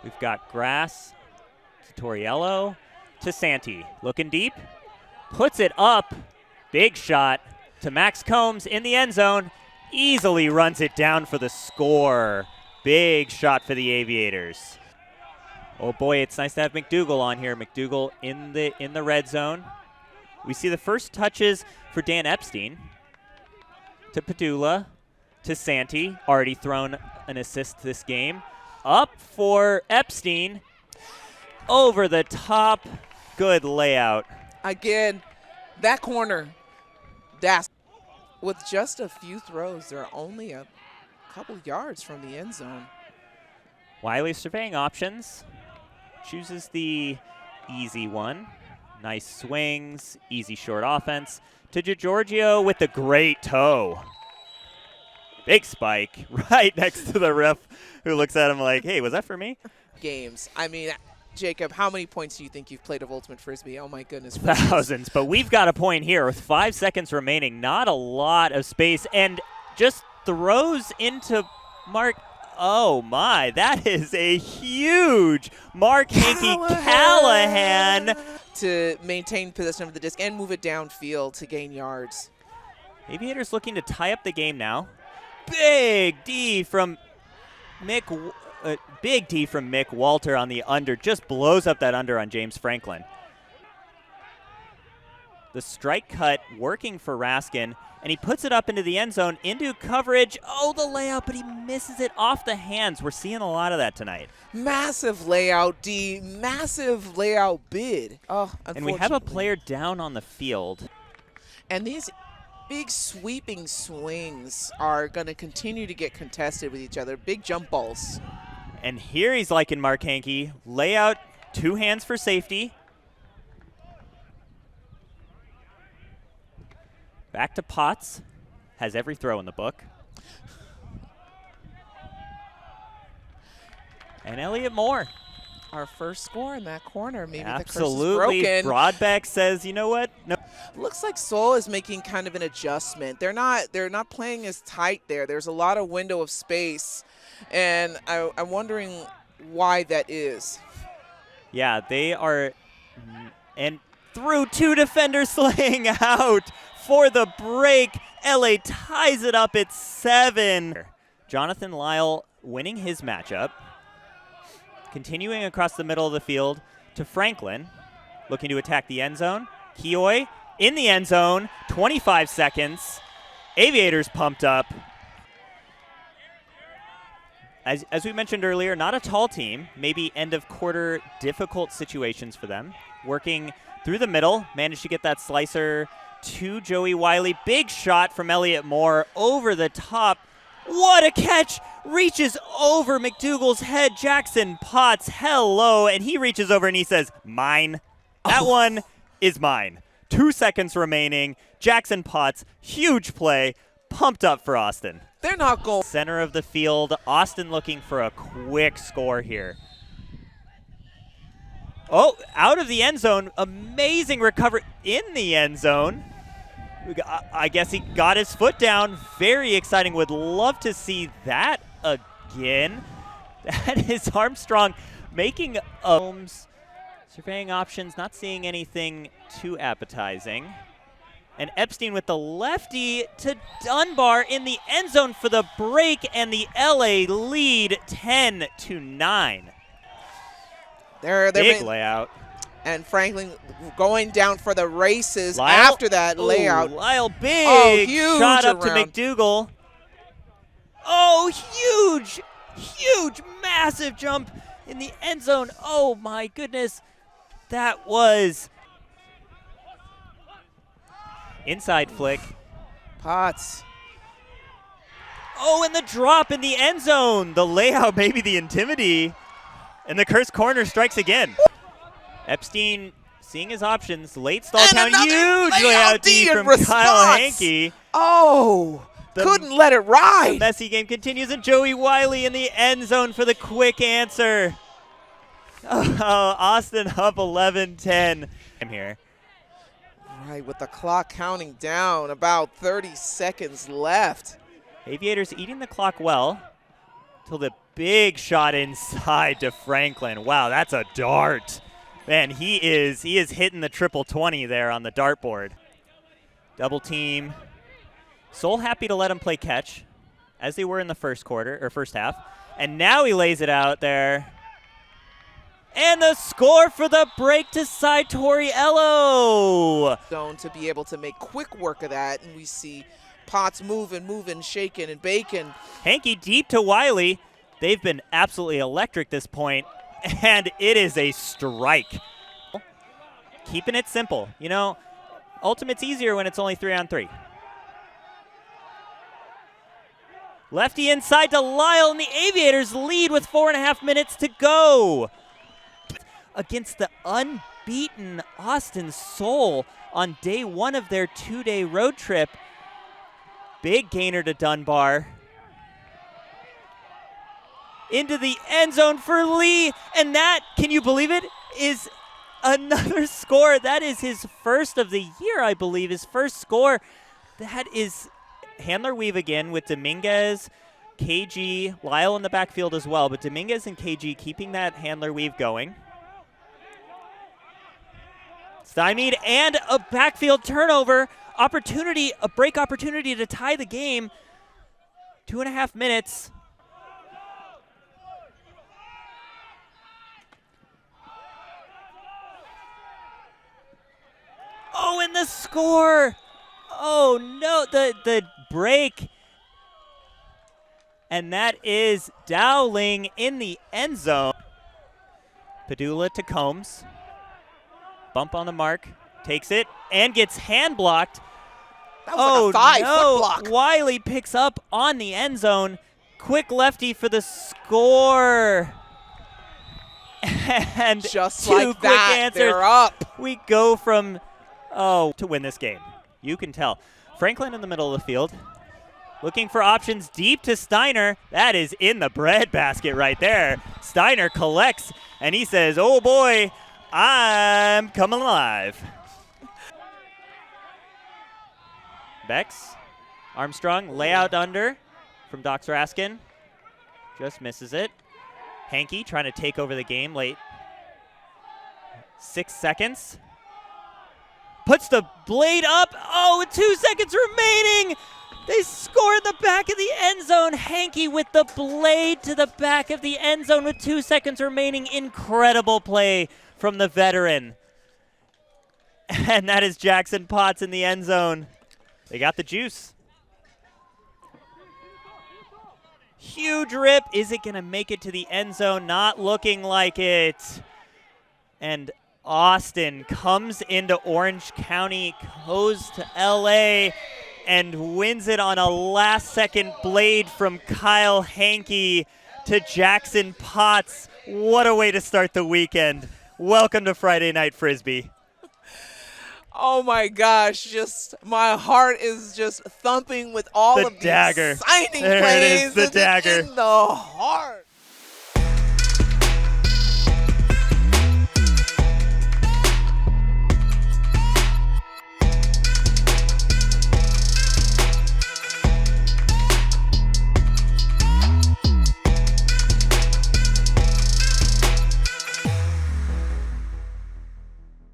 We've got Grass to Torriello to Santi. Looking deep. Puts it up. Big shot to Max Combs in the end zone. Easily runs it down for the score. Big shot for the Aviators. Oh boy, it's nice to have McDougal on here. McDougal in the red zone. We see the first touches for Dan Epstein. To Padula. To Santi. Already thrown an assist this game. Up for Epstein. Over the top. Good layout. Again, that corner. That's with just a few throws. They're only a couple yards from the end zone. Wiley surveying options. Chooses the easy one. Nice swings. Easy short offense. To DiGiorgio with the great toe. Big spike right next to the ref who looks at him like, hey, was that for me? Games. I mean, Jacob, how many points do you think you've played of Ultimate Frisbee? Oh, my goodness. Thousands, but we've got a point here with 5 seconds remaining. Not a lot of space, and just throws into Mark. Oh, my. That is a huge Mark Hankey Callahan. To maintain possession of the disc and move it downfield to gain yards. Aviators looking to tie up the game now. Big D from Mick Walter on the under. Just blows up that under on James Franklin. The strike cut working for Raskin, and he puts it up into the end zone, into coverage. Oh, the layout, but he misses it off the hands. We're seeing a lot of that tonight. Massive layout, D. Massive layout bid. Oh, unfortunately. And we have a player down on the field. And these big sweeping swings are going to continue to get contested with each other. Big jump balls. And here he's liking Mark Hankey. Layout, 2 hands for safety. Back to Potts. Has every throw in the book. And Elliott Moore. Our first score in that corner. Maybe absolutely. The curse is broken. Broadbeck says, you know what? No. Looks like Seoul is making kind of an adjustment. They're not playing as tight there. There's a lot of window of space, and I'm wondering why that is. Yeah, they are, and through 2 defenders slaying out for the break. LA ties it up at 7. Jonathan Lyle winning his matchup. Continuing across the middle of the field to Franklin, looking to attack the end zone. Keoy in the end zone, 25 seconds. Aviators pumped up. As we mentioned earlier, not a tall team, maybe end of quarter difficult situations for them. Working through the middle, managed to get that slicer to Joey Wiley. Big shot from Elliott Moore over the top. What a catch! Reaches over McDougal's head. Jackson Potts, hello. And he reaches over and he says, mine. That one is mine. 2 seconds remaining. Jackson Potts, huge play. Pumped up for Austin. They're not going. Center of the field. Austin looking for a quick score here. Oh, out of the end zone. Amazing recovery in the end zone. I guess he got his foot down. Very exciting. Would love to see that again. That is Armstrong making surveying options, not seeing anything too appetizing. And Epstein with the lefty to Dunbar in the end zone for the break, and the LA lead 10-9. Big layout. And Franklin going down for the races after that layout. Lyle, big shot up to McDougal. Oh, huge, massive jump in the end zone. Oh, my goodness. That was inside flick. Potts. Oh, and the drop in the end zone. The layout, maybe the intimidity. And the cursed corner strikes again. Epstein seeing his options. Late stall count. Huge layout D from Kyle Hankey. Oh, couldn't let it ride. The messy game continues, and Joey Wiley in the end zone for the quick answer. Oh, Austin up 11-10. I'm here. Right, with the clock counting down, about 30 seconds left. Aviators eating the clock well till the big shot inside to Franklin. Wow, that's a dart. Man, he is hitting the triple 20 there on the dartboard. Double team. Soul happy to let him play catch, as they were in the first half. And now he lays it out there. And the score for the break to side Toriello. Zone to be able to make quick work of that, and we see Potts moving, shaking and baking. Hankey deep to Wiley. They've been absolutely electric this point, and it is a strike. Keeping it simple. You know, Ultimate's easier when it's only 3-on-3. Lefty inside to Lyle, and the Aviators lead with 4.5 minutes to go. Against the unbeaten Austin Soul on day one of their 2-day road trip. Big gainer to Dunbar. Into the end zone for Lee, and that, can you believe it, is another score. That is his first of the year, I believe, his first score. That is handler weave again with Dominguez, KG, Lyle in the backfield as well, but Dominguez and KG keeping that handler weave going. Stymied, and a backfield turnover opportunity, a break opportunity to tie the game. 2.5 minutes. Oh, and the score. Oh, no, the break. And that is Dowling in the end zone. Padula to Combs. Bump on the mark. Takes it and gets hand blocked. That was like a 5-foot block. Wiley picks up on the end zone. Quick lefty for the score. And just two like quick that, answers. they're up. We go from, to win this game. You can tell. Franklin in the middle of the field. Looking for options deep to Steiner. That is in the breadbasket right there. Steiner collects, and he says, oh boy, I'm coming alive. Bex, Armstrong, layout under from Doc Raskin. Just misses it. Hankey trying to take over the game late. 6 seconds. Puts the blade up. Oh, with 2 seconds remaining. They score in the back of the end zone. Hankey with the blade to the back of the end zone with 2 seconds remaining. Incredible play from the veteran. And that is Jackson Potts in the end zone. They got the juice. Huge rip. Is it going to make it to the end zone? Not looking like it. And Austin comes into Orange County, goes to LA, and wins it on a last-second blade from Kyle Hankey to Jackson Potts. What a way to start the weekend. Welcome to Friday Night Frisbee. Oh my gosh, just my heart is just thumping with all of these exciting plays. There it is, the dagger. In the heart.